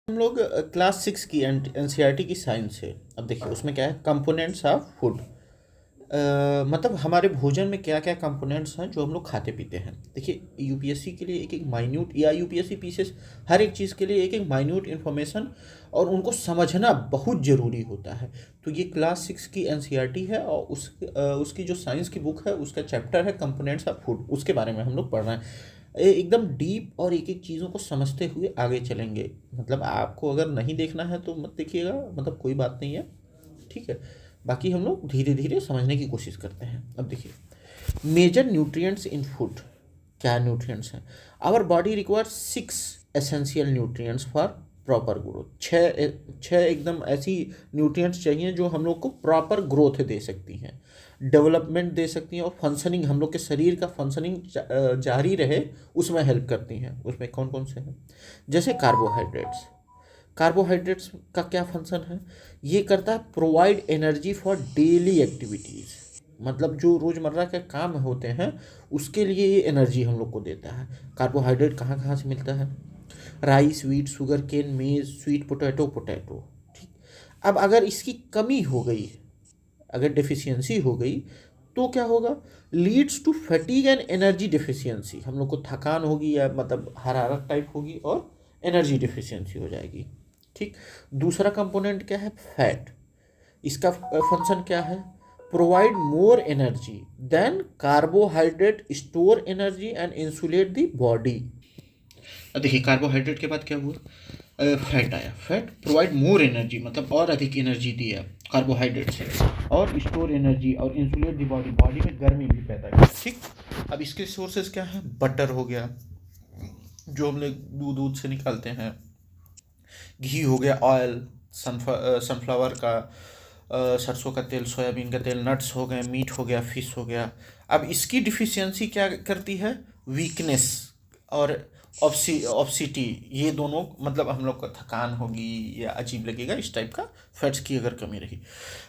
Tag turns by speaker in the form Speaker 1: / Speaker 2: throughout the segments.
Speaker 1: हम लोग क्लास 6 की एनसीईआरटी की साइंस है। अब देखिए उसमें क्या है, कंपोनेंट्स ऑफ फूड। मतलब हमारे भोजन में क्या क्या कंपोनेंट्स हैं जो हम लोग खाते पीते हैं। देखिए यूपीएससी के लिए एक एक माइन्यूट, या यूपीएससी पीसेस हर एक चीज़ के लिए एक एक माइन्यूट इन्फॉर्मेशन और उनको समझना बहुत ज़रूरी होता है। तो ये क्लास 6 की एनसीईआरटी है और उसकी जो साइंस की बुक है उसका चैप्टर है कंपोनेंट्स ऑफ फूड, उसके बारे में हम लोग पढ़ रहे हैं। एकदम डीप और एक एक चीज़ों को समझते हुए आगे चलेंगे। मतलब आपको अगर नहीं देखना है तो मत देखिएगा, मतलब कोई बात नहीं है, ठीक है। बाकी हम लोग धीरे धीरे समझने की कोशिश करते हैं। अब देखिए, मेजर न्यूट्रिएंट्स इन फूड। क्या न्यूट्रिएंट्स हैं? Our body require 6 essential nutrients for proper growth. छः एकदम ऐसी न्यूट्रिएंट्स चाहिए जो हम लोग को प्रॉपर ग्रोथ दे सकती हैं, डेवलपमेंट दे सकती हैं और फंक्शनिंग, हम लोग के शरीर का फंक्शनिंग जारी रहे, उसमें हेल्प करती हैं। उसमें कौन कौन से हैं? जैसे कार्बोहाइड्रेट्स। कार्बोहाइड्रेट्स का क्या फंक्शन है? ये करता है provide energy for daily activities. मतलब जो रोज़मर्रा के काम होते हैं उसके लिए ये एनर्जी हम लोग को देता है। कार्बोहाइड्रेट कहाँ कहाँ से मिलता है? राइस, व्हीट, शुगर केन, मेज, स्वीट पोटैटो, पोटैटो। ठीक। अब अगर इसकी कमी हो गई, अगर डिफिशियंसी हो गई तो क्या होगा? Leads to fatigue and energy deficiency. हम लोग को थकान होगी, या मतलब हरारत टाइप होगी और एनर्जी डिफिशियंसी हो जाएगी। ठीक। दूसरा कंपोनेंट क्या है? फैट। इसका फंक्शन क्या है? Provide more energy than carbohydrate, store energy and insulate the body. अब देखिए कार्बोहाइड्रेट के बाद क्या हुआ? फैट आया। फैट प्रोवाइड मोर एनर्जी, मतलब और अधिक एनर्जी दिया कार्बोहाइड्रेट से, और स्टोर एनर्जी और इंसुलेट दी बॉडी, बॉडी में गर्मी भी पैदा की। ठीक। अब इसके सोर्सेज क्या है? बटर हो गया जो हम लोग दूध दूध से निकालते हैं, घी हो गया, ऑयल, सनफ्लावर का, सरसों का तेल, सोयाबीन का तेल, नट्स हो गए, मीट हो गया, फिश हो गया। अब इसकी डिफिशियंसी क्या करती है? वीकनेस और ऑब्सिटी, ये दोनों, मतलब हम लोग को थकान होगी या अजीब लगेगा, इस टाइप का फैट्स की अगर कमी रही।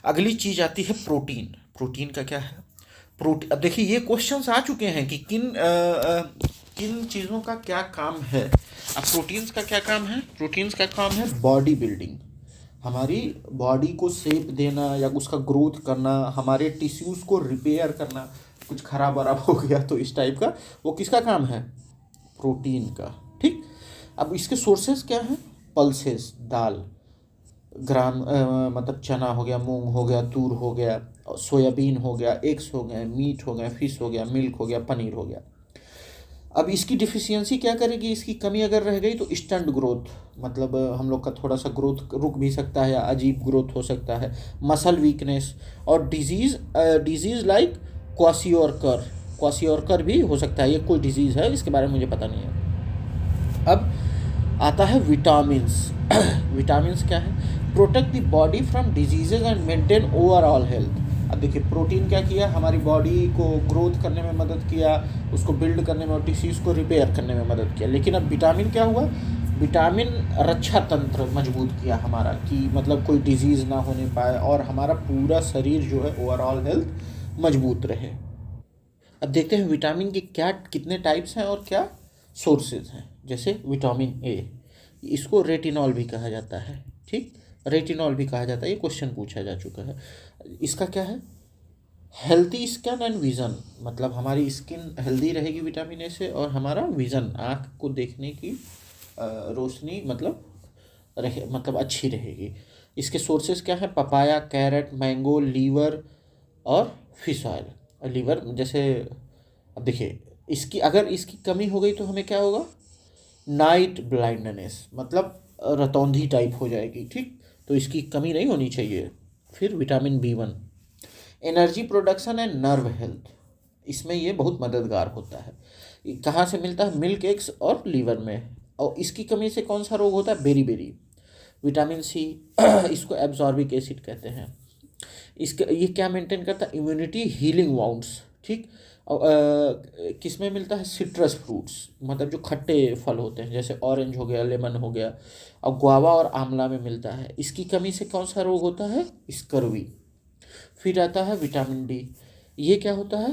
Speaker 1: अगली चीज आती है प्रोटीन। प्रोटीन का क्या है? प्रोटीन, अब देखिए ये क्वेश्चंस आ चुके हैं कि किन चीज़ों का क्या काम है। अब प्रोटीन्स का क्या काम है? प्रोटीन्स का काम है बॉडी बिल्डिंग, हमारी बॉडी को शेप देना या उसका ग्रोथ करना, हमारे टिश्यूज़ को रिपेयर करना, कुछ खराब वराब हो गया तो इस टाइप का, वो किसका काम है? प्रोटीन का। ठीक। अब इसके सोर्सेस क्या हैं? पल्सेस, दाल, मतलब चना हो गया, मूंग हो गया, तूर हो गया, सोयाबीन हो गया, एग्स हो गए, मीट हो गया, फिश हो गया, मिल्क हो गया, पनीर हो गया। अब इसकी डिफिशियंसी क्या करेगी? इसकी कमी अगर रह गई तो स्टंट ग्रोथ, मतलब हम लोग का थोड़ा सा ग्रोथ रुक भी सकता है या अजीब ग्रोथ हो सकता है, मसल वीकनेस और डिजीज़ लाइक क्वासियोरकर। क्वासियोरकर भी हो सकता है, ये कोई डिजीज़ है, इसके बारे में मुझे पता नहीं है। अब आता है विटामिन्स। विटामिन्स क्या है? Protect the body from diseases and maintain overall health. अब देखिए प्रोटीन क्या किया? हमारी बॉडी को ग्रोथ करने में मदद किया, उसको बिल्ड करने में और टिश्यूज़ को रिपेयर करने में मदद किया। लेकिन अब विटामिन क्या हुआ? विटामिन रक्षा तंत्र मजबूत किया हमारा, कि मतलब कोई डिजीज़ ना होने पाए और हमारा पूरा शरीर जो है ओवरऑल हेल्थ मजबूत रहे। अब देखते हैं विटामिन के क्या कितने टाइप्स हैं और क्या सोर्सेज हैं। जैसे विटामिन ए, इसको रेटिनॉल भी कहा जाता है। ठीक। रेटिनॉल भी कहा जाता है, ये क्वेश्चन पूछा जा चुका है। इसका क्या है? हेल्थी स्किन एंड विज़न, मतलब हमारी स्किन हेल्दी रहेगी विटामिन ए से, और हमारा विज़न, आँख को देखने की रोशनी, मतलब अच्छी रहेगी। इसके सोर्सेज क्या है? पपाया, कैरेट, मैंगो, लीवर और फिश ऑयल। लीवर जैसे, अब देखिए इसकी अगर इसकी कमी हो गई तो हमें क्या होगा? नाइट ब्लाइंडनेस, मतलब रतौंधी टाइप हो जाएगी। ठीक। तो इसकी कमी नहीं होनी चाहिए। फिर vitamin B 1, energy production and nerve health, इसमें ये बहुत मददगार होता है। ये कहाँ से मिलता है? मिल्क, एग्स और लीवर में। और इसकी कमी से कौन सा रोग होता है? Berry berry. विटामिन सी, इसको एब्जॉर्बिक एसिड कहते हैं। इसका ये क्या मेंटेन करता है? Immunity, healing wounds. ठीक। किस में मिलता है? सिट्रस फ्रूट्स, मतलब जो खट्टे फल होते हैं, जैसे ऑरेंज हो गया, लेमन हो गया, और गुआवा और आंवला में मिलता है। इसकी कमी से कौन सा रोग होता है? स्कर्वी। फिर आता है विटामिन डी। ये क्या होता है?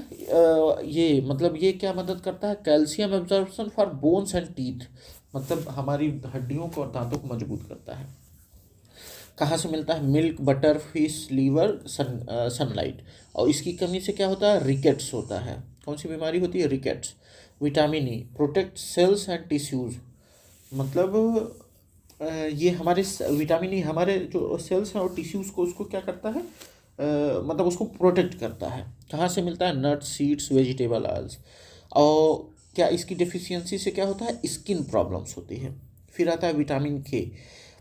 Speaker 1: ये मतलब ये क्या मदद करता है? Calcium absorption for bones and teeth, मतलब हमारी हड्डियों को और दांतों को मजबूत करता है। कहाँ से मिलता है? Milk, butter, fish, liver, sunlight. और इसकी कमी से क्या होता है? रिकेट्स होता है। कौन सी बीमारी होती है? Rickets. Vitamin E protect cells and tissues, मतलब ये हमारे विटामिन ई हमारे जो सेल्स हैं और टिश्यूज़ को उसको क्या करता है, मतलब उसको प्रोटेक्ट करता है। कहाँ से मिलता है? Nuts, seeds, vegetable oils. और क्या इसकी डिफिशियंसी से क्या होता है? स्किन प्रॉब्लम्स होती है। फिर आता है विटामिन के,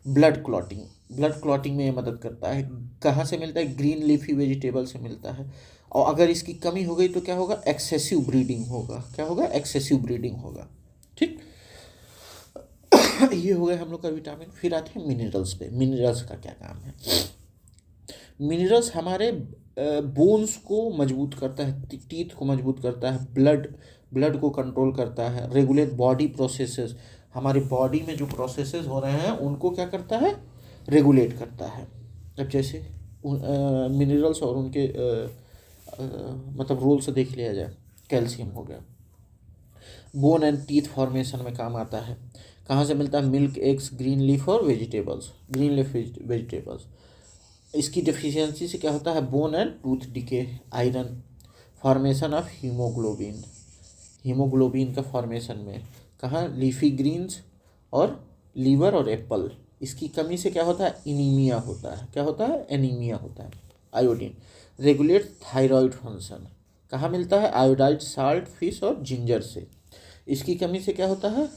Speaker 1: ब्लड क्लॉटिंग, ब्लड क्लॉटिंग में ये मदद करता है। कहाँ से मिलता है? ग्रीन लीफी वेजिटेबल से मिलता है। और अगर इसकी कमी हो गई तो क्या होगा? एक्सेसिव ब्रीडिंग होगा। क्या होगा? एक्सेसिव ब्रीडिंग होगा। ठीक। ये हो गया हम लोग का विटामिन। फिर आते हैं मिनरल्स पे। मिनरल्स का क्या काम है? मिनरल्स हमारे बोन्स को मजबूत करता है, टीथ को मजबूत करता है, ब्लड को कंट्रोल करता है, रेगुलेट बॉडी प्रोसेसेस, हमारी बॉडी में जो प्रोसेसेस हो रहे हैं उनको क्या करता है? रेगुलेट करता है। अब जैसे मिनरल्स और उनके मतलब रोल से देख लिया जाए, कैल्शियम हो गया, बोन एंड टीथ फॉर्मेशन में काम आता है। कहाँ से मिलता है? मिल्क, एग्स, ग्रीन लीफ और वेजिटेबल्स, ग्रीन लीफ वेजिटेबल्स। इसकी डिफिशियंसी से क्या होता है? Bone and tooth decay. Iron, formation of haemoglobin, haemoglobin का फॉर्मेशन में कहाँ? लीफी ग्रीन्स और लीवर और एप्पल। इसकी कमी से क्या होता है? एनीमिया होता है। क्या होता है? एनीमिया होता है। Iodine regulate thyroid function. कहाँ मिलता है? आयोडाइड साल्ट, फिश और जिंजर से। इसकी कमी से क्या होता है?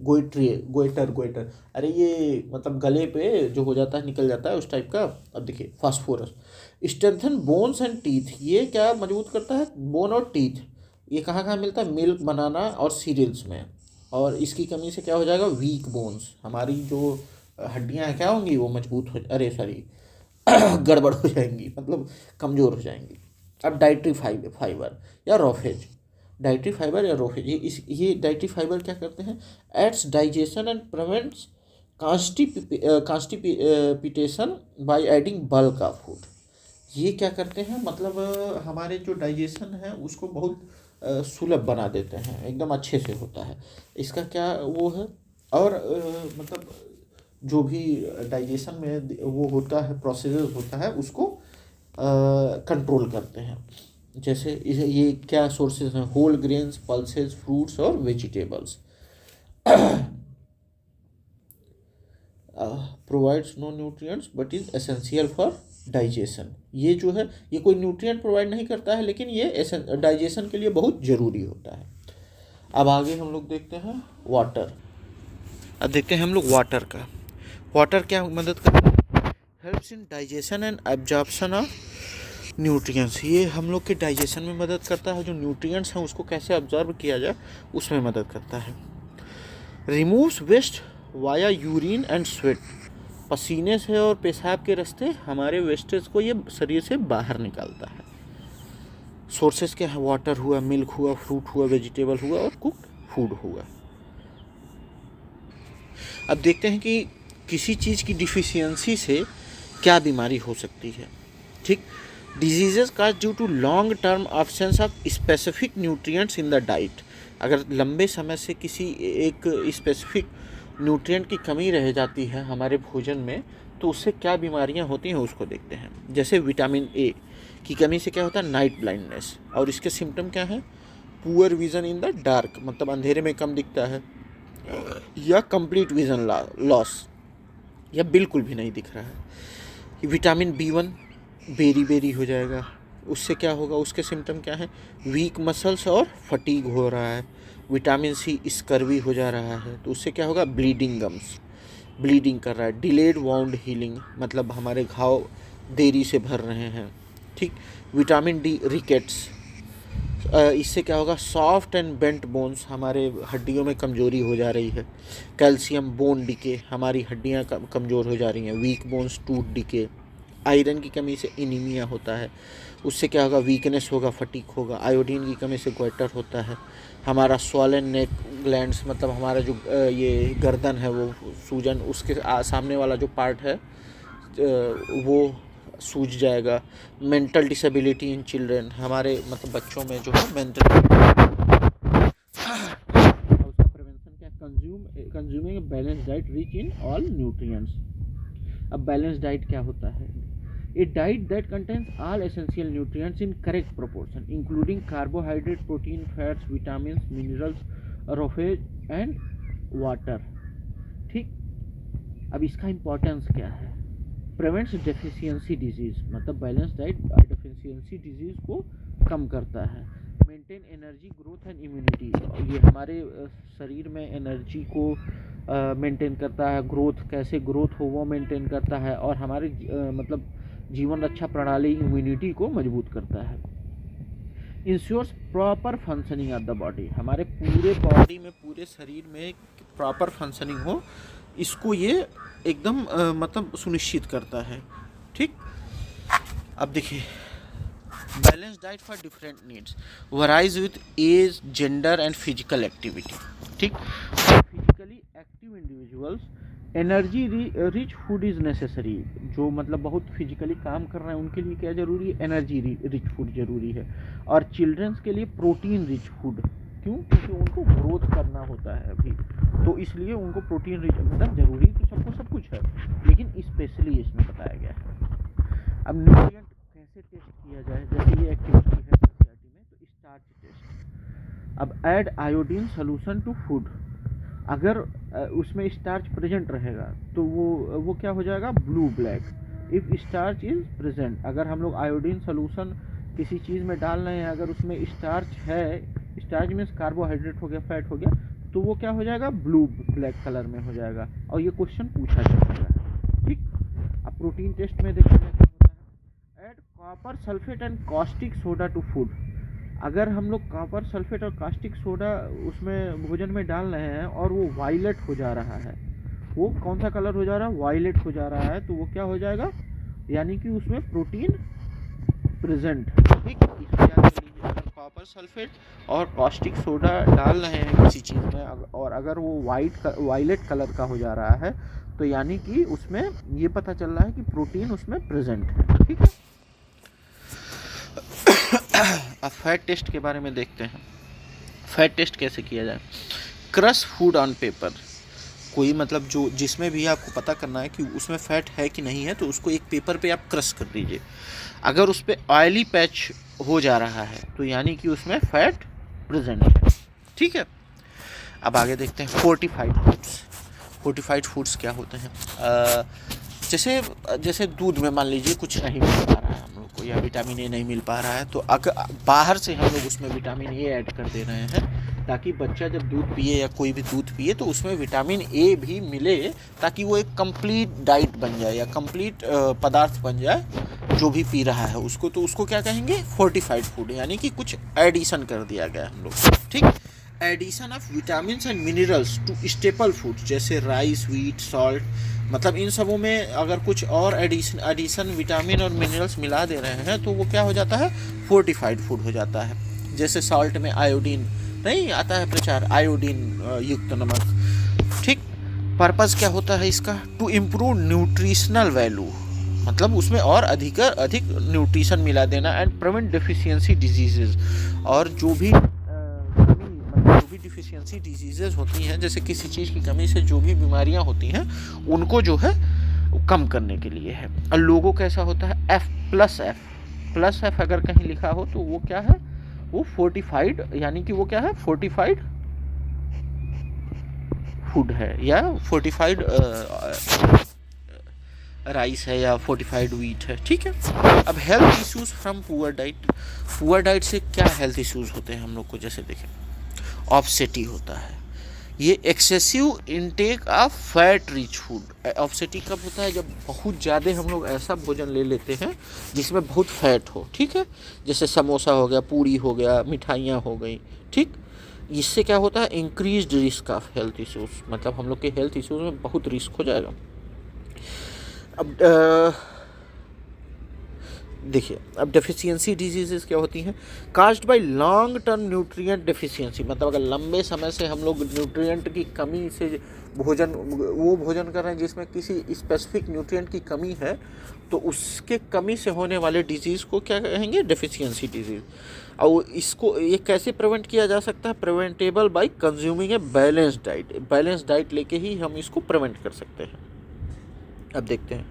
Speaker 1: गोइटर, अरे ये मतलब गले पे जो हो जाता है, निकल जाता है उस टाइप का। अब देखिए phosphorus, strengthen bones and teeth, ये क्या मजबूत करता है? बोन और टीथ। ये कहाँ कहाँ मिलता है? मिल्क, बनाना और सीरियल्स में। और इसकी कमी से क्या हो जाएगा? वीक बोन्स, हमारी जो हड्डियाँ हैं क्या होंगी? वो मजबूत हो, अरे सॉरी गड़बड़ हो जाएंगी, मतलब कमज़ोर हो जाएंगी। अब डाइट्री फाइबर या रोफेज, डाइट्री फाइबर या रोफेज, ये डाइट्री फाइबर क्या करते हैं? Aids digestion and prevents constipation by adding bulk of food. ये क्या करते हैं? मतलब हमारे जो डाइजेशन है उसको बहुत सुलभ बना देते हैं, एकदम अच्छे से होता है। इसका क्या वो है? और मतलब जो भी डाइजेशन में वो होता है, प्रोसेस होता है, उसको कंट्रोल करते हैं। जैसे ये क्या सोर्सेज हैं? होल ग्रेन्स, पल्सेस, फ्रूट्स और vegetables. Provides no nutrients but is essential for digestion. ये जो है ये कोई न्यूट्रिएंट प्रोवाइड नहीं करता है, लेकिन ये डाइजेशन के लिए बहुत ज़रूरी होता है। अब आगे हम लोग देखते हैं वाटर। अब देखते हैं हम लोग वाटर का। वाटर क्या मदद करता है? Helps in digestion and absorption of nutrients. ये हम लोग के डाइजेशन में मदद करता है, जो न्यूट्रिएंट्स हैं उसको कैसे ऑब्जर्व किया जाए उसमें मदद करता है। Removes waste via urine and sweat, पसीने से और पेशाब के रास्ते हमारे वेस्टेज को ये शरीर से बाहर निकालता है। सोर्सेज क्या है? वाटर हुआ, मिल्क हुआ, फ्रूट हुआ, वेजिटेबल हुआ और कुक्ड फूड हुआ। अब देखते हैं कि किसी चीज़ की डिफिशियंसी से क्या बीमारी हो सकती है। ठीक। Diseases cause due to long term absence of specific nutrients in the diet. अगर लंबे समय से किसी एक स्पेसिफिक न्यूट्रिएंट की कमी रह जाती है हमारे भोजन में, तो उससे क्या बीमारियां होती हैं उसको देखते हैं। जैसे विटामिन ए की कमी से क्या होता है? Night blindness. और इसके सिम्टम क्या हैं? Poor vision in the dark, मतलब अंधेरे में कम दिखता है, या कंप्लीट विजन लॉस, या बिल्कुल भी नहीं दिख रहा है। विटामिन B1 बेरी हो जाएगा। उससे क्या होगा? उसके सिम्टम क्या हैं? वीक मसल्स और फटीग हो रहा है। विटामिन C स्कर्वी हो जा रहा है, तो उससे क्या होगा? ब्लीडिंग गम्स, ब्लीडिंग कर रहा है। डिलेड वाउंड हीलिंग, मतलब हमारे घाव देरी से भर रहे हैं। ठीक। विटामिन D रिकेट्स, इससे क्या होगा? सॉफ्ट एंड बेंट बोन्स, हमारे हड्डियों में कमजोरी हो जा रही है। कैल्शियम बोन डिके, हमारी हड्डियां कमज़ोर हो जा रही हैं। Weak bones, tooth decay. Iron की कमी से एनीमिया होता है, उससे क्या होगा? वीकनेस होगा, फटीग होगा। आयोडीन की कमी से गोइटर होता है। हमारा स्वॉलन नेक ग्लैंड्स, मतलब हमारा जो ये गर्दन है वो सूजन, उसके सामने वाला जो पार्ट है वो सूज जाएगा। मेंटल डिसेबिलिटी इन चिल्ड्रेन, हमारे मतलब बच्चों में जो है mental. Consuming a balance diet rich in all nutrients. अब बैलेंस डाइट क्या होता है? A diet that contains all essential nutrients in correct proportion including carbohydrate, protein, fats, vitamin, minerals, roughage and water. ठीक, अब इसका इम्पोर्टेंस क्या है? Prevents deficiency disease, मतलब बैलेंस डाइट डेफिशिएंसी डिजीज को कम करता है। Maintain energy, growth and immunity, ये हमारे शरीर में एनर्जी को मेंटेन करता है, ग्रोथ कैसे ग्रोथ हो वो मेंटेन करता है, और हमारे मतलब जीवन रक्षा प्रणाली इम्यूनिटी को मजबूत करता है। Ensures proper functioning of the body, हमारे पूरे बॉडी में, पूरे शरीर में प्रॉपर फंक्शनिंग हो, इसको ये एकदम मतलब सुनिश्चित करता है। ठीक, अब देखिए balance diet for different needs varies with age, gender and physical activity. ठीक, physically active individuals energy rich food is necessary, जो मतलब बहुत फिजिकली काम कर रहे हैं उनके लिए क्या ज़रूरी है? एनर्जी रिच फूड ज़रूरी है। और चिल्ड्रंस के लिए प्रोटीन रिच फूड, क्यों? क्योंकि उनको ग्रोथ करना होता है अभी, तो इसलिए उनको प्रोटीन रिच, मतलब ज़रूरी तो सबको सब कुछ है, लेकिन स्पेशली इसमें बताया गया है। अब न्यूट्रिएंट कैसे टेस्ट किया जाए? जैसे ये एक्टिविटी है एनसीईआरटी में, तो स्टार्च टेस्ट। अब add iodine solution to food, अगर उसमें स्टार्च प्रेजेंट रहेगा तो वो क्या हो जाएगा? Blue black. If starch is present, अगर हम लोग आयोडीन सोल्यूशन किसी चीज़ में डाल रहे हैं, अगर उसमें स्टार्च है, स्टार्च मीन्स कार्बोहाइड्रेट हो गया, फैट हो गया, तो वो क्या हो जाएगा? ब्लू ब्लैक कलर में हो जाएगा, और ये क्वेश्चन पूछा जा सकता है। ठीक, अब प्रोटीन टेस्ट में देखिए क्या होता है? Add copper sulphate and caustic soda to food, अगर हम लोग कॉपर सल्फेट और कास्टिक सोडा उसमें भोजन में डाल रहे हैं और वो वायलेट हो जा रहा है, वो कौन सा कलर हो जा रहा है? वायलेट हो जा रहा है, तो वो क्या हो जाएगा? यानी कि उसमें प्रोटीन प्रेजेंट। ठीक, इसको याद कर लीजिए, अगर कॉपर सल्फेट और कास्टिक सोडा डाल रहे हैं किसी चीज़ में, और अगर वो वायलेट कलर का हो जा रहा है, तो यानी कि उसमें ये पता चल रहा है कि प्रोटीन उसमें प्रेजेंट है। ठीक है, अब फैट टेस्ट के बारे में देखते हैं। फैट टेस्ट कैसे किया जाए? क्रश फूड ऑन पेपर, कोई मतलब जो जिसमें भी आपको पता करना है कि उसमें फैट है कि नहीं है, तो उसको एक पेपर पे आप क्रश कर दीजिए। अगर उस पर ऑयली पैच हो जा रहा है तो यानी कि उसमें फैट प्रेजेंट है। ठीक है, अब आगे देखते हैं फोर्टिफाइड फूड्स। फोर्टिफाइड फूड्स क्या होते हैं? जैसे दूध में मान लीजिए कुछ नहीं मिल पा रहा है हम लोग को, या विटामिन ए नहीं मिल पा रहा है, तो अगर बाहर से हम लोग उसमें विटामिन ए ऐड कर दे रहे हैं, ताकि बच्चा जब दूध पिए या कोई भी दूध पिए तो उसमें विटामिन ए भी मिले, ताकि वो एक कंप्लीट डाइट बन जाए या कंप्लीट पदार्थ बन जाए जो भी पी रहा है उसको। तो उसको क्या कहेंगे? फोर्टिफाइड फूड, यानी कि कुछ एडिशन कर दिया गया हम लोग। ठीक, addition of vitamins and minerals to staple food, जैसे राइस, व्हीट, सॉल्ट, मतलब इन सबों में अगर कुछ और एडिशन विटामिन और मिनरल्स मिला दे रहे हैं तो वो क्या हो जाता है? फोर्टिफाइड फूड हो जाता है। जैसे सॉल्ट में आयोडीन नहीं आता है प्रचार, आयोडीन युक्त नमक। ठीक, पर्पस क्या होता है इसका? टू इम्प्रूव न्यूट्रिशनल वैल्यू, मतलब उसमें और अधिक न्यूट्रिशन मिला देना, एंड प्रिवेंट डेफिशिएंसी डिजीजेज, और जो भी डिफिशियंसी डिजीजेज होती हैं, जैसे किसी चीज़ की कमी से जो भी बीमारियां होती हैं, उनको जो है कम करने के लिए है। और लोगो कैसा होता है? F+F अगर कहीं लिखा हो तो वो क्या है? वो फोर्टिफाइड, यानी कि वो क्या है? फोर्टिफाइड फूड है, या फोर्टिफाइड राइस है, या फोर्टिफाइड व्हीट है। ठीक है, अब health issues from poor diet. Poor diet से क्या हेल्थ इश्यूज होते हैं हम लोग को? जैसे देखें, ऑब्सेटी होता है, ये excessive intake of fat rich food. Obesity कब होता है? जब बहुत ज़्यादा हम लोग ऐसा भोजन ले लेते हैं जिसमें बहुत फैट हो। ठीक है, जैसे समोसा हो गया, पूड़ी हो गया, मिठाइयाँ हो गई। ठीक, इससे क्या होता है? Increased risk of health issues, मतलब हम लोग के हेल्थ इश्यूज में बहुत रिस्क हो जाएगा। अब देखिए, अब डेफिशिएंसी डिजीजेस क्या होती हैं? Caused bye long term nutrient deficiency, मतलब अगर लंबे समय से हम लोग न्यूट्रिएंट की कमी से वो भोजन कर रहे हैं जिसमें किसी स्पेसिफिक न्यूट्रिएंट की कमी है, तो उसके कमी से होने वाले डिजीज़ को क्या कहेंगे, डेफिशिएंसी डिजीज़। और इसको ये कैसे प्रिवेंट किया जा सकता है, preventable bye consuming a balanced diet. Balanced diet लेके ही हम इसको प्रिवेंट कर सकते हैं। अब देखते हैं,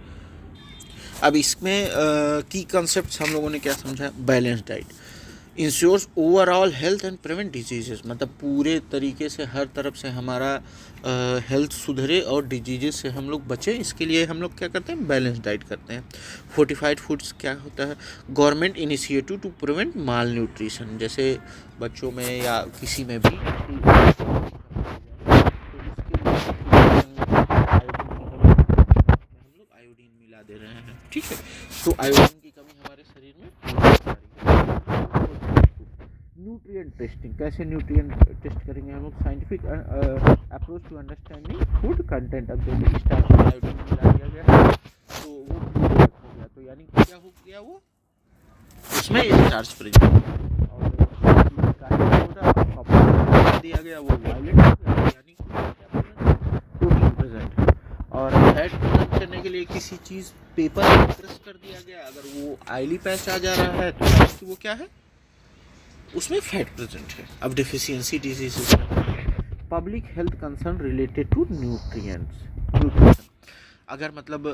Speaker 1: अब इसमें की कंसेप्ट हम लोगों ने क्या समझा, balance diet ensures overall health and prevent diseases, मतलब पूरे तरीके से हर तरफ से हमारा हेल्थ सुधरे और डिजीजेस से हम लोग बचें, इसके लिए हम लोग क्या करते हैं, बैलेंस डाइट करते हैं। फोर्टिफाइड फूड्स क्या होता है, government initiative to prevent malnutrition, जैसे बच्चों में या किसी में भी आयोडीन मिला दे रहे हैं, ठीक है। तो आयोडीन की कमी हमारे शरीर में होती है। न्यूट्रिएंट टेस्टिंग, कैसे न्यूट्रिएंट टेस्ट करेंगे हम लोग, scientific approach to understanding food content. अब जैसे स्टार्च में आयोडीन मिला दिया गया तो वो प्रिजर्व हो गया, तो यानी क्या हो गया, वो उसमें स्टार्च प्रेजेंट, और दिया गया वो वायलेट हो गया, यानी प्रोटीन प्रेजेंट है। और फैट प्रेजेंट करने के लिए किसी चीज़ पेपर प्रेस कर दिया गया, अगर वो ऑयली पैच आ जा रहा है तो वो क्या है, उसमें फैट प्रेजेंट है। अब deficiency diseases, public health concern related to nutrients, अगर मतलब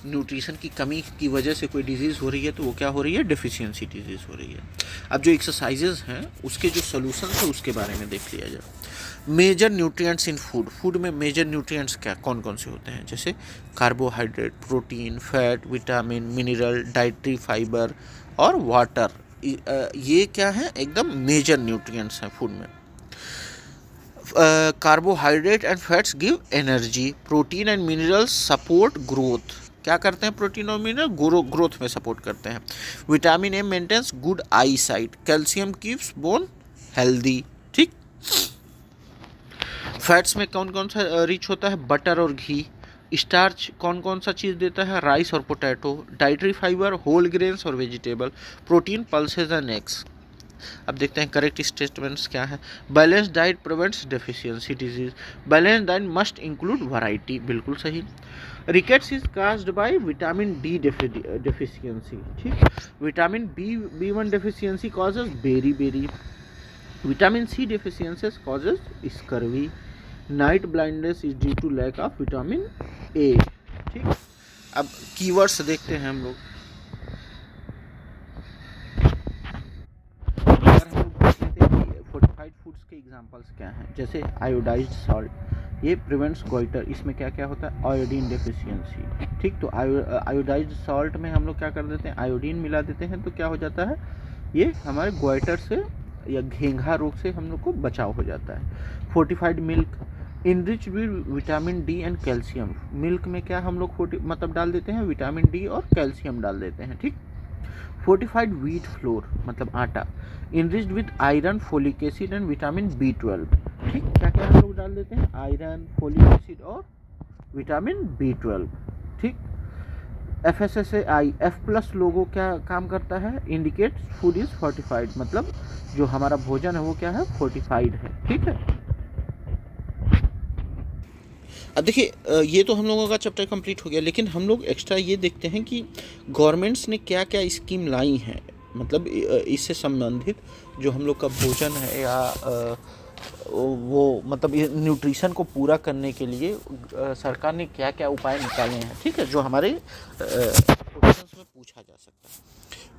Speaker 1: न्यूट्रिशन की कमी की वजह से कोई डिजीज़ हो रही है तो वो क्या हो रही है, डेफिशिएंसी डिजीज़ हो रही है। अब जो एक्सरसाइजेज हैं उसके जो सोल्यूशन है उसके बारे में देख लिया जाए। Major nutrients in food, food में मेजर न्यूट्रिएंट्स क्या कौन कौन से होते हैं, जैसे carbohydrate, protein, fat, vitamin, mineral, dietary fibre और वाटर, ये क्या है, एकदम मेजर न्यूट्रिएंट्स हैं फूड में। Carbohydrate and fats give energy, protein and minerals support growth, क्या करते हैं, प्रोटीन और मिनरल ग्रोथ में सपोर्ट करते हैं। Vitamin A maintains good eye sight, calcium keeps bone healthy, ठीक। फैट्स में कौन कौन सा रिच होता है, बटर और घी। स्टार्च कौन कौन सा चीज़ देता है, राइस और potato. Dietary fibre whole grains और vegetable. Protein pulses and eggs. अब देखते हैं करेक्ट स्टेटमेंट्स क्या है। Balance diet prevents deficiency disease, balance diet must include variety, बिल्कुल सही। Rickets is caused by vitamin D deficiency, ठीक। Vitamin B one deficiency causes beri, vitamin C deficiency causes scurvy, night blindness is due to lack of vitamin A, ठीक। अब keywords देखते हैं हम लोग, fortified foods के एग्जांपल्स क्या हैं, जैसे आयोडाइज्ड सॉल्ट, ये प्रिवेंट्स गोइटर, इसमें क्या क्या होता है, आयोडीन डेफिशिएंसी, ठीक। तो आयोडाइज्ड सॉल्ट में हम लोग क्या कर देते हैं, आयोडीन मिला देते हैं, तो क्या हो जाता है, ये हमारे गोइटर से या घेंघा रोग से हम लोग को बचाव हो जाता है। Fortified milk enrich with vitamin D and calcium, milk में क्या हम लोग मतलब डाल देते हैं, विटामिन डी और कैल्शियम डाल देते हैं, ठीक। फोर्टिफाइड व्हीट फ्लोर मतलब आटा, enriched with iron, folic acid and vitamin B12, ठीक। क्या क्या हम लोग डाल देते हैं, आयरन, फोलिक एसिड और विटामिन B12, ठीक। FSSAI F+ लोगो क्या काम करता है, इंडिकेट फूड इज फोर्टिफाइड, मतलब जो हमारा भोजन है वो क्या है, फोर्टिफाइड है, ठीक है। अब देखिए ये तो हम लोगों का चैप्टर कंप्लीट हो गया, लेकिन हम लोग एक्स्ट्रा ये देखते हैं कि गवर्नमेंट्स ने क्या क्या स्कीम लाई हैं, मतलब इससे संबंधित जो हम लोग का भोजन है या वो मतलब ये न्यूट्रिशन को पूरा करने के लिए सरकार ने क्या क्या उपाय निकाले हैं, ठीक है, जो हमारे क्वेश्चंस में पूछा जा सकता है।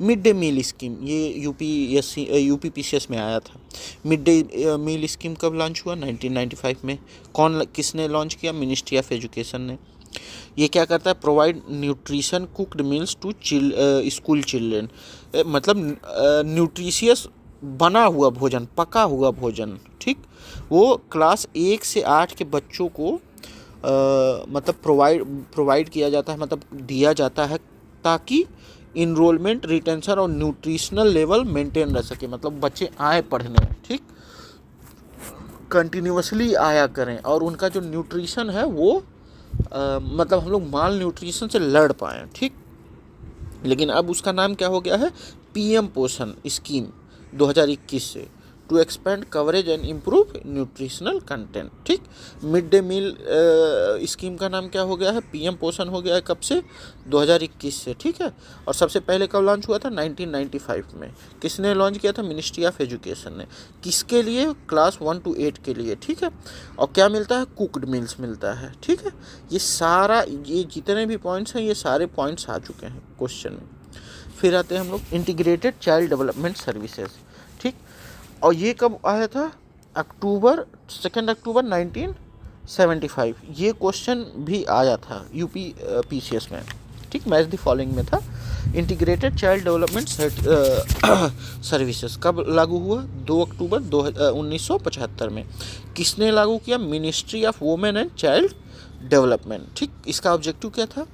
Speaker 1: मिड डे मील स्कीम, ये UPPCS में आया था। मिड डे मील स्कीम कब लॉन्च हुआ, 1995 में। किसने लॉन्च किया, मिनिस्ट्री ऑफ एजुकेशन ने। ये क्या करता है, provide nutrition cooked meals to school children, मतलब न्यूट्रिशियस बना हुआ भोजन, पका हुआ भोजन, ठीक। वो क्लास 1 से 8 के बच्चों को मतलब प्रोवाइड किया जाता है, मतलब दिया जाता है, ताकि इनरोलमेंट, रिटेंशन और न्यूट्रिशनल लेवल मेंटेन रह सके, मतलब बच्चे आए पढ़ने, ठीक, कंटिन्यूसली आया करें और उनका जो न्यूट्रिशन है वो मतलब हम लोग माल न्यूट्रिशन से लड़ पाएँ, ठीक। लेकिन अब उसका नाम क्या हो गया है, PM पोषण स्कीम 2021 से to expand coverage and improve nutritional content. ठीक, मिड डे मील स्कीम का नाम क्या हो गया है, पीएम पोषण हो गया है। कब से, 2021 से। ठीक है, और सबसे पहले कब लॉन्च हुआ था, 1995 में। किसने लॉन्च किया था, मिनिस्ट्री ऑफ एजुकेशन ने। किसके लिए, क्लास 1 to 8 के लिए। ठीक है, और क्या मिलता है, कुकड मील्स मिलता है। ठीक है, ये सारा, ये जितने भी पॉइंट्स हैं, ये सारे पॉइंट्स आ चुके हैं क्वेश्चन में। फिर आते हैं हम लोग इंटीग्रेटेड चाइल्ड डेवलपमेंट सर्विसेज। ठीक, और ये कब आया था, 2 अक्टूबर 1975। ये क्वेश्चन भी आया था यूपी पीसीएस में। ठीक, मैच द फॉलोइंग में था। इंटीग्रेटेड चाइल्ड डेवलपमेंट सर्विसेज कब लागू हुआ, 2 अक्टूबर 1975 में। किसने लागू किया, ministry of women and child development. ठीक, इसका ऑब्जेक्टिव क्या था,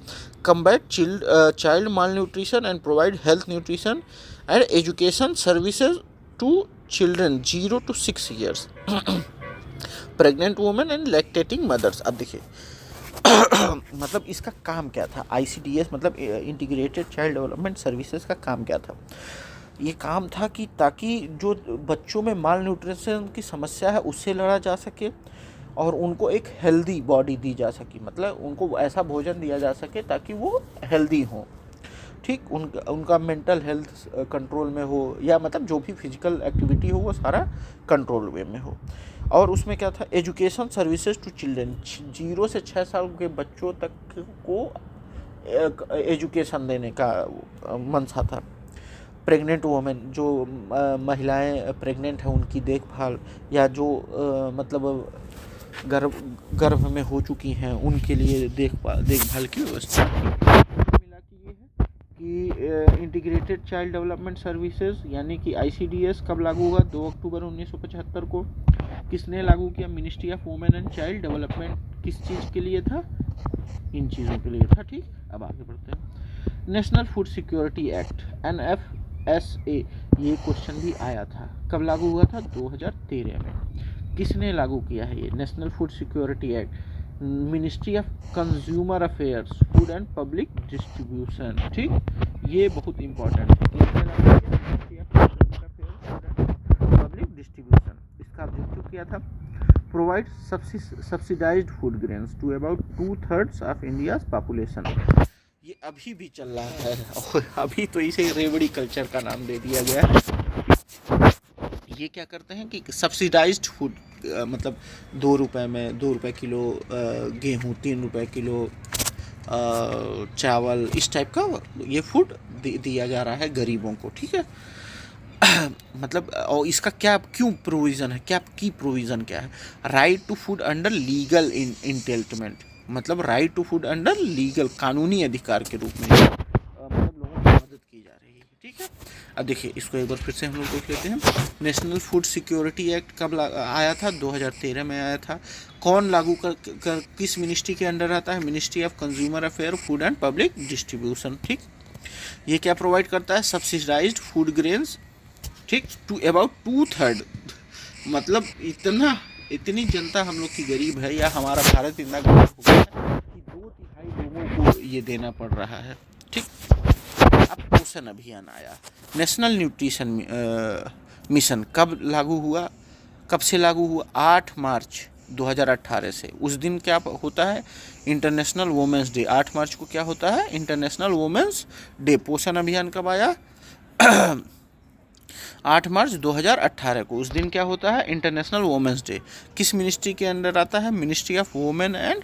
Speaker 1: combat child malnutrition and provide health nutrition and education services to children 0 to 6 years, pregnant women and lactating mothers. अब देखिए मतलब इसका काम क्या था, ICDS मतलब इंटीग्रेटेड चाइल्ड डेवलपमेंट सर्विसेज का काम क्या था। ये काम था कि ताकि जो बच्चों में माल न्यूट्रिशन की समस्या है उससे लड़ा जा सके और उनको एक हेल्दी बॉडी दी जा सके, मतलब उनको ऐसा भोजन दिया जा सके ताकि वो हेल्दी हों। ठीक, उनका मेंटल हेल्थ कंट्रोल में हो, या मतलब जो भी फिजिकल एक्टिविटी हो वो सारा कंट्रोल वे में हो। और उसमें क्या था, एजुकेशन सर्विसेज टू चिल्ड्रन, 0 से 6 साल के बच्चों तक को एजुकेशन देने का मंशा था। प्रेग्नेंट वुमेन, जो महिलाएं प्रेग्नेंट हैं उनकी देखभाल, या जो मतलब गर्भ में हो चुकी हैं उनके लिए देखभाल की व्यवस्था मिला कि ये है कि इंटीग्रेटेड चाइल्ड डेवलपमेंट सर्विसेज यानी कि ICDS कब लागू हुआ, 2 अक्टूबर 1975 को। किसने लागू किया, ministry of women and child development. किस चीज़ के लिए था, इन चीज़ों के लिए था। ठीक, अब आगे बढ़ते हैं। National food security act NFSA, ये क्वेश्चन भी आया था। कब लागू हुआ था, 2013 में। किसने लागू किया है ये national food security act, ministry of consumer affairs, food and public distribution. ठीक, ये बहुत इंपॉर्टेंट है। किसने लागू किया, ministry of consumer affairs, food and public distribution. इसका ऑब्जेक्टिव क्या था, provide subsidised food grains to about 2/3 of India's population. ये अभी भी चल रहा है और अभी तो इसे रेवड़ी कल्चर का नाम दे दिया गया है। ये क्या करते हैं कि सब्सिडाइज्ड फूड, मतलब 2 रुपये में 2 रुपये किलो गेहूँ, 3 रुपये किलो चावल, इस टाइप का ये फूड दिया जा रहा है गरीबों को। ठीक है मतलब, और इसका क्या क्यों प्रोविज़न है, क्या की प्रोविज़न क्या है, right to food under legal entitlement, मतलब right to food under legal, कानूनी अधिकार के रूप में मतलब लोगों की मदद की जा रही है। ठीक है, अब देखिए इसको एक बार फिर से हम लोग देख लेते हैं। नेशनल फूड सिक्योरिटी एक्ट कब आया था, 2013 में आया था। कौन लागू कर किस मिनिस्ट्री के अंडर आता है, ministry of consumer affair, food and public distribution. ठीक, ये क्या प्रोवाइड करता है, सब्सिडाइज्ड फूड ग्रेन्स, ठीक, टू अबाउट 2/3, मतलब इतनी जनता हम लोग की गरीब है, या हमारा भारत इतना गरीब हो गया है कि 2/3 लोगों को ये देना पड़ रहा है। ठीक, अब पोषण अभियान आया। नेशनल न्यूट्रिशन मिशन कब लागू हुआ, कब से लागू हुआ, 8 मार्च 2018 से। उस दिन क्या होता है, इंटरनेशनल वुमेंस डे। 8 मार्च को क्या होता है, इंटरनेशनल वुमेंस डे। पोषण अभियान कब आया 8 मार्च 2018 को। उस दिन क्या होता है, इंटरनेशनल वुमेंस डे। किस मिनिस्ट्री के अंडर आता है, ministry of women and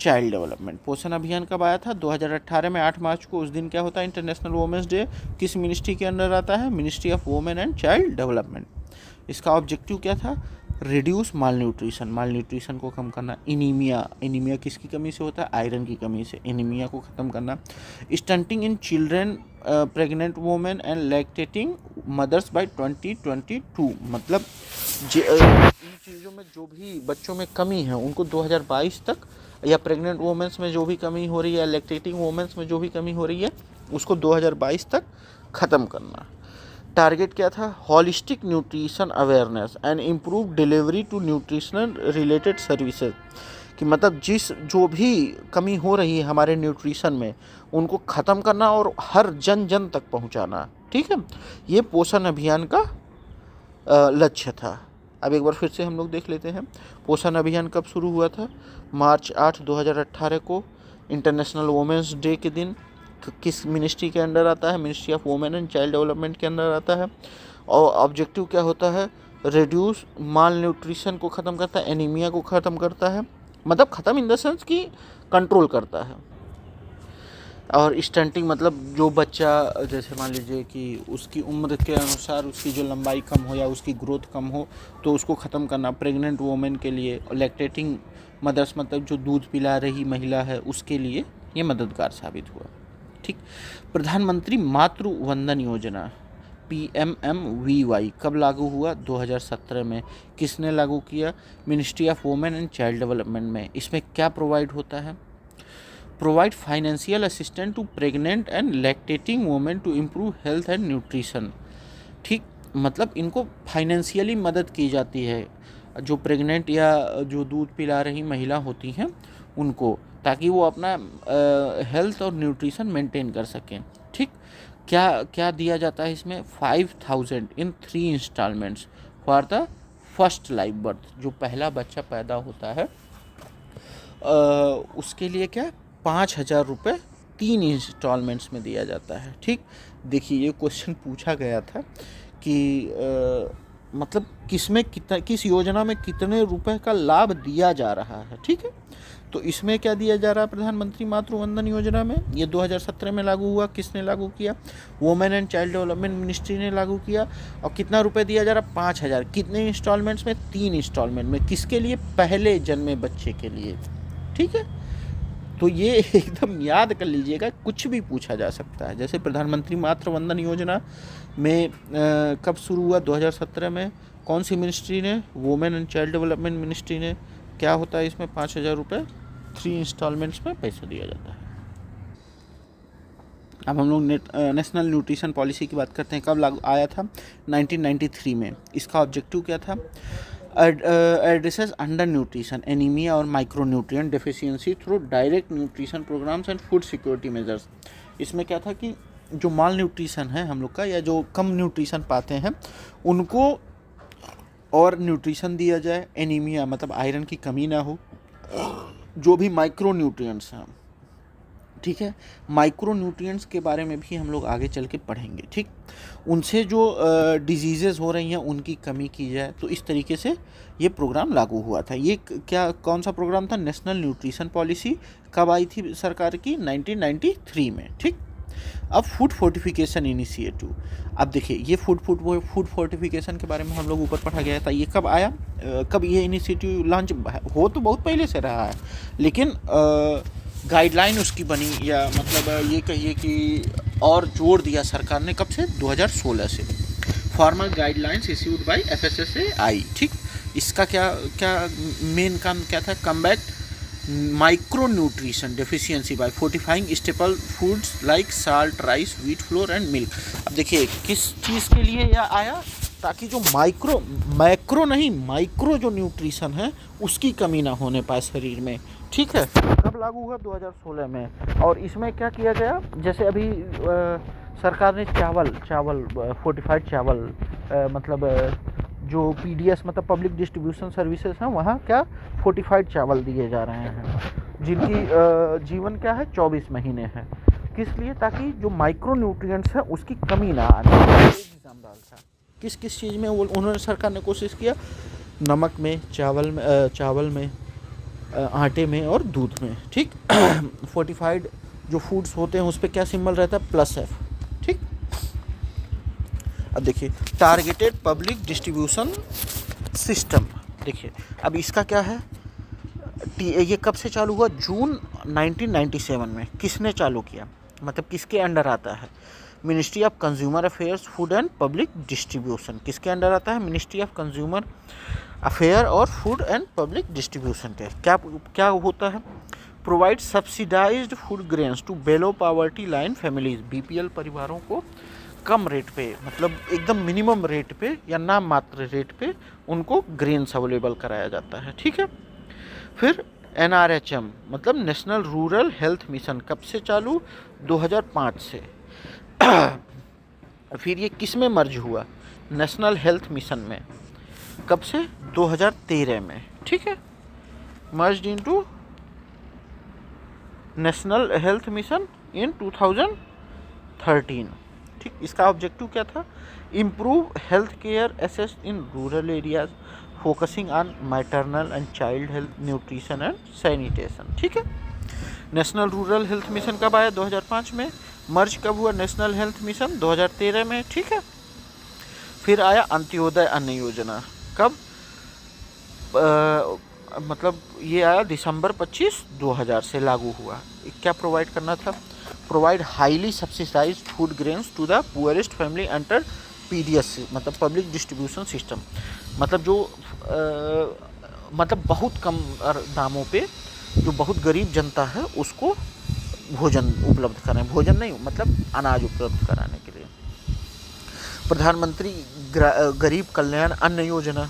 Speaker 1: child development. पोषण अभियान कब आया था, 2018 में 8 मार्च को। उस दिन क्या होता है, इंटरनेशनल वुमेंस डे। किस मिनिस्ट्री के अंडर आता है, ministry of women and child development. इसका ऑब्जेक्टिव क्या था, रिड्यूस माल न्यूट्रिशन को कम करना। एनीमिया किसकी कमी से होता है, आयरन की कमी से। एनीमिया को ख़त्म करना। Stunting in children, pregnant women and lactating mothers by 2022, मतलब इन चीज़ों में जो भी बच्चों में कमी है उनको 2022 तक, या प्रेग्नेंट वुमेन्स में जो भी कमी हो रही है, लैक्टेटिंग वुमेन्स में जो भी कमी हो रही है, उसको 2022 तक ख़त्म करना। टारगेट क्या था, holistic nutrition awareness and improve delivery to nutritional related services, कि मतलब जो भी कमी हो रही है हमारे न्यूट्रिशन में उनको ख़त्म करना और हर जन तक पहुंचाना। ठीक है, ये पोषण अभियान का लक्ष्य था। अब एक बार फिर से हम लोग देख लेते हैं। पोषण अभियान कब शुरू हुआ था? मार्च 8 2018 को, इंटरनेशनल वुमेंस डे के दिन। किस मिनिस्ट्री के अंडर आता है? Ministry of women and child development के अंदर आता है। और ऑब्जेक्टिव क्या होता है? रिड्यूस माल न्यूट्रिशन को ख़त्म करता है, एनीमिया को ख़त्म करता है, मतलब ख़त्म इन द सेंस कि कंट्रोल करता है। और स्टंटिंग मतलब जो बच्चा, जैसे मान लीजिए कि उसकी उम्र के अनुसार उसकी जो लंबाई कम हो या उसकी ग्रोथ कम हो, तो उसको ख़त्म करना। प्रेग्नेंट वोमेन के लिए, और लैक्टेटिंग मदर्स मतलब जो दूध पिला रही महिला है उसके लिए ये मददगार साबित हुआ। ठीक। प्रधानमंत्री मातृ वंदन योजना PMMVY कब लागू हुआ? 2017 में। किसने लागू किया? Ministry of women and child development में। इसमें क्या प्रोवाइड होता है? Provide financial assistant to pregnant and lactating women to improve health and nutrition. ठीक, मतलब इनको फाइनेंशियली मदद की जाती है जो प्रेग्नेंट या जो दूध पिला रही महिला होती हैं उनको, ताकि वो अपना हेल्थ और न्यूट्रिशन मेंटेन कर सकें। ठीक। क्या क्या दिया जाता है इसमें? 5000 in 3 instalments for the first live birth. जो पहला बच्चा पैदा होता है उसके लिए क्या 5000 रुपये 3 इंस्टॉलमेंट्स में दिया जाता है। ठीक। देखिए ये क्वेश्चन पूछा गया था कि मतलब किस योजना में कितने रुपए का लाभ दिया जा रहा है। ठीक है, तो इसमें क्या दिया जा रहा है? प्रधानमंत्री मातृ वंदन योजना में ये 2017 में लागू हुआ। किसने लागू किया? Women and child development ministry ने लागू किया। और कितना रुपए दिया जा रहा? 5000। कितने इंस्टॉलमेंट्स में? 3 इंस्टॉलमेंट में। किसके लिए? पहले जन्मे बच्चे के लिए। ठीक है, तो ये एकदम याद कर लीजिएगा, कुछ भी पूछा जा सकता है। जैसे प्रधानमंत्री मातृ वंदन योजना में कब शुरू हुआ? 2017 में। कौन सी मिनिस्ट्री ने? Women and child development ministry ने। क्या होता है इसमें? 5000 रुपये 3 इंस्टॉलमेंट्स में पैसा दिया जाता है। अब हम लोग नेशनल न्यूट्रिशन पॉलिसी की बात करते हैं। कब लागू आया था? 1993 में। इसका ऑब्जेक्टिव क्या था? एड्रेसेस अंडर न्यूट्रिशन, एनीमिया और micronutrient deficiency through direct nutrition programmes and food security measures. इसमें क्या था कि जो माल न्यूट्रिशन है हम लोग का, या जो कम न्यूट्रिशन पाते हैं उनको और न्यूट्रिशन दिया जाए। एनीमिया मतलब आयरन की कमी ना हो। जो भी माइक्रो न्यूट्रिएंट्स हैं, ठीक है, माइक्रो न्यूट्रिएंट्स के बारे में भी हम लोग आगे चल के पढ़ेंगे। ठीक, उनसे जो डिजीज़ेज़ हो रही हैं उनकी कमी की जाए। तो इस तरीके से ये प्रोग्राम लागू हुआ था। ये क्या कौन सा प्रोग्राम था? National nutrition policy. कब आई थी सरकार की? 1993 में। ठीक। अब फूड फोर्टिफिकेशन इनिशिएटिव। अब देखिए ये फूड फोर्टिफिकेशन के बारे में हम लोग ऊपर पढ़ा गया था। ये कब आया? कब ये इनिशिएटिव लॉन्च हो? तो बहुत पहले से रहा है, लेकिन गाइडलाइन उसकी बनी, या मतलब ये कहिए कि और जोड़ दिया सरकार ने। कब से? 2016 से। Formal guidelines issued by FSSAI। ठीक। इसका क्या क्या मेन काम क्या था? Combat micro nutrition deficiency by fortifying staple foods like salt, rice, wheat flour and milk. अब देखिए किस चीज़ के लिए यह आया? ताकि जो मैक्रो नहीं, माइक्रो जो न्यूट्रिशन है उसकी कमी ना होने पाए शरीर में। ठीक है। कब लागू हुआ? 2016 में। और इसमें क्या किया गया? जैसे अभी सरकार ने चावल फोर्टिफाइड चावल मतलब जो PDS मतलब पब्लिक डिस्ट्रीब्यूशन सर्विसेज हैं, वहाँ क्या फोर्टिफाइड चावल दिए जा रहे हैं, जिनकी जीवन क्या है? 24 महीने है। किस लिए? ताकि जो माइक्रो न्यूट्रिएंट्स हैं उसकी कमी ना आने। एग्जाम डाल था किस चीज़ में उन्होंने सरकार ने कोशिश किया? नमक में, चावल में, आटे में और दूध में। ठीक। फोर्टिफाइड जो फूड्स होते हैं उस पर क्या सिंबल रहता है? +F। ठीक। अब देखिए टारगेटेड पब्लिक डिस्ट्रीब्यूशन सिस्टम। देखिए अब इसका क्या है? ये कब से चालू हुआ? जून 1997 में। किसने चालू किया? मतलब किसके अंडर आता है? Ministry of consumer affairs, food and public distribution. किसके अंडर आता है? मिनिस्ट्री ऑफ कंज्यूमर अफेयर और फूड एंड पब्लिक डिस्ट्रीब्यूशन के। क्या होता है? Provide subsidised food grains to below poverty line families. BPL परिवारों को कम रेट पे, मतलब एकदम मिनिमम रेट पे या नाम मात्र रेट पे उनको ग्रेन्स अवेलेबल कराया जाता है। ठीक है। फिर NRHM मतलब नेशनल रूरल हेल्थ मिशन। कब से चालू? 2005 से। फिर ये किस में मर्ज हुआ? नेशनल हेल्थ मिशन में। कब से? 2013 में, ठीक है। Merged into national health mission in 2013, ठीक। इसका ऑब्जेक्टिव क्या था? Improve health care access in rural areas, focusing on maternal and child health, nutrition and sanitation, ठीक है। नेशनल रूरल हेल्थ मिशन कब आया? 2005 में। मर्ज कब हुआ नेशनल हेल्थ मिशन? 2013 में, ठीक है। फिर आया अंत्योदय अन्न योजना। कब? मतलब ये आया दिसंबर 25, 2000 से लागू हुआ। क्या प्रोवाइड करना था? Provide highly subsidised food grains to the poorest family under PDS, मतलब पब्लिक डिस्ट्रीब्यूशन सिस्टम। मतलब जो मतलब बहुत कम दामों पे जो बहुत गरीब जनता है उसको भोजन उपलब्ध कराएं। भोजन नहीं, मतलब अनाज उपलब्ध कराने के लिए। प्रधानमंत्री गरीब कल्याण अन्न योजना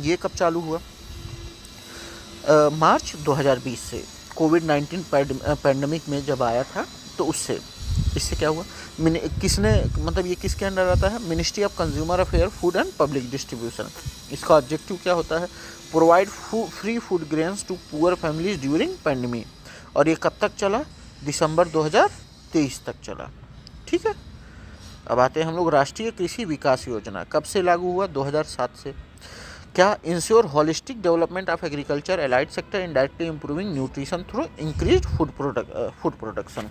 Speaker 1: ये कब चालू हुआ? मार्च 2020 से। कोविड-19 पैंडमिक में जब आया था तो इससे क्या हुआ? किसने, मतलब ये किसके अंडर आता है? Ministry of consumer affair, food and public distribution. इसका ऑब्जेक्टिव क्या होता है? Provide free food grains to poor families during pandemic. और ये कब तक चला? दिसंबर 2023 तक चला, ठीक है। अब आते हैं हम लोग राष्ट्रीय कृषि विकास योजना। कब से लागू हुआ? 2007 से। क्या? Ensure holistic development of agriculture allied sector indirectly improving nutrition through increased food production.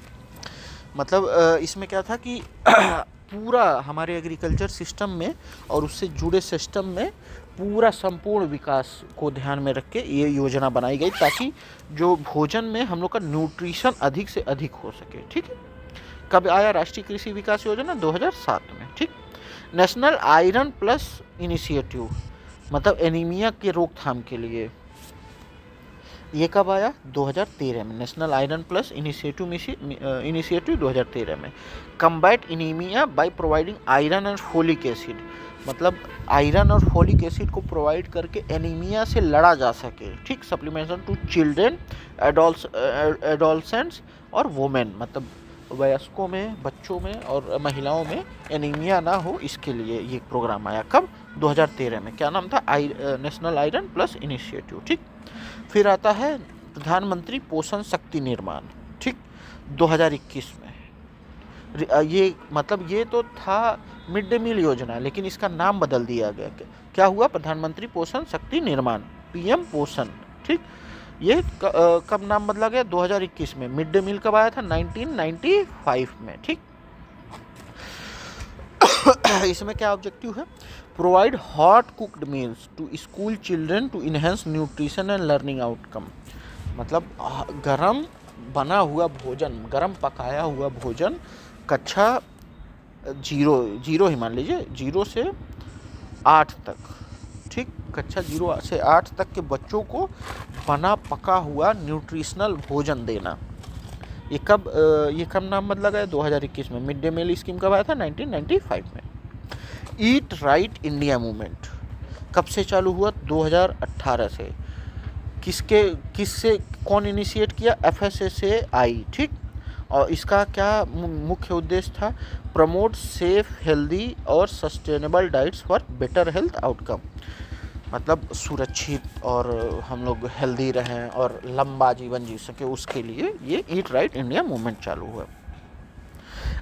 Speaker 1: मतलब इसमें क्या था कि पूरा हमारे एग्रीकल्चर सिस्टम में और उससे जुड़े सिस्टम में पूरा संपूर्ण विकास को ध्यान में रख के ये योजना बनाई गई ताकि जो भोजन में हम लोग का न्यूट्रिशन अधिक से अधिक हो सके, ठीक है। कब आया राष्ट्रीय कृषि विकास योजना? 2007 में, ठीक। नेशनल आयरन प्लस इनिशिएटिव, मतलब एनीमिया के रोकथाम के लिए। ये कब आया? 2013 में। नेशनल आयरन प्लस इनिशिएटिव 2013 में। Combat anaemia by providing iron and folic acid, मतलब आयरन और फोलिक एसिड को प्रोवाइड करके एनीमिया से लड़ा जा सके, ठीक। सप्लीमेंटेशन टू चिल्ड्रेन, एडोलसेंट्स और वुमेन, मतलब वयस्कों में, बच्चों में और महिलाओं में एनीमिया ना हो, इसके लिए ये प्रोग्राम आया। कब? 2013 में। क्या नाम था? नेशनल आयरन प्लस इनिशिएटिव, ठीक। फिर आता है प्रधानमंत्री पोषण शक्ति निर्माण, ठीक, 2021 में। ये मतलब ये तो था मिड डे मील योजना, लेकिन इसका नाम बदल दिया गया। क्या हुआ? प्रधानमंत्री पोषण शक्ति निर्माण, PM पोषण, ठीक। ये कब नाम बदला गया? 2021 में। मिड डे मील कब आया था? 1995 में, ठीक। इसमें क्या ऑब्जेक्टिव है? Provide hot cooked meals to school children to enhance nutrition and learning outcome. मतलब गरम बना हुआ भोजन, गरम पकाया हुआ भोजन कक्षा 0 ही मान लीजिए, 0 से 8 तक, ठीक। कक्षा 0 से 8 तक के बच्चों को बना पका हुआ न्यूट्रिशनल भोजन देना। ये कब नाम बदला गया? 2021 में। मिड डे मील स्कीम कब आया था? 1995 में। ईट राइट इंडिया मूवमेंट कब से चालू हुआ? 2018 से। किससे कौन इनिशिएट किया? FSSAI, ठीक। और इसका क्या मुख्य उद्देश्य था? प्रमोट सेफ, हेल्दी और sustainable diets for better health outcome, मतलब सुरक्षित और हम लोग हेल्दी रहें और लंबा जीवन जी सके, उसके लिए ये ईट राइट इंडिया मूवमेंट चालू हुआ।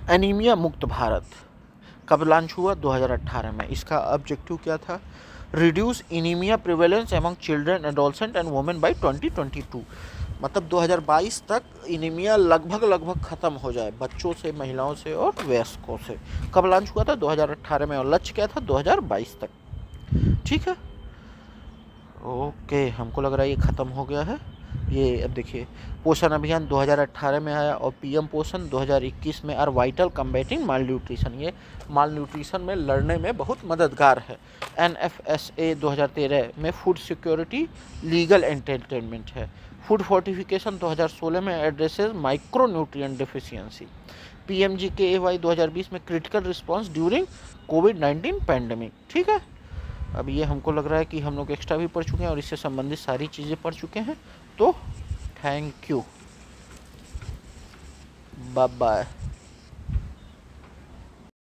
Speaker 1: एनीमिया मुक्त भारत कब लॉन्च हुआ? 2018 में। इसका ऑब्जेक्टिव क्या था? Reduce anaemia prevalence among children, adolescent and women bye 2022, मतलब 2022 तक एनीमिया लगभग ख़त्म हो जाए बच्चों से, महिलाओं से और वयस्कों से। कब लॉन्च हुआ था? 2018 में। और लक्ष्य क्या था? 2022 तक, ठीक है। ओके, हमको लग रहा है ये ख़त्म हो गया है। ये अब देखिए, पोषण अभियान 2018 में आया और PM पोषण 2021 में, और वाइटल कम्बैटिंग माल न्यूट्रिशन, ये माल न्यूट्रिशन में लड़ने में बहुत मददगार है। NFSA 2013 में फूड सिक्योरिटी लीगल एंटरटेनमेंट है। फूड फोर्टिफिकेशन 2016 में addresses micro nutrient deficiency. PMGKAY 2020 में क्रिटिकल रिस्पॉन्स ड्यूरिंग कोविड-19 पैंडमिक, ठीक है। अब ये हमको लग रहा है कि हम लोग एक्स्ट्रा भी पढ़ चुके हैं और इससे संबंधित सारी चीज़ें पढ़ चुके हैं। तो थैंक यू, बाय बाय।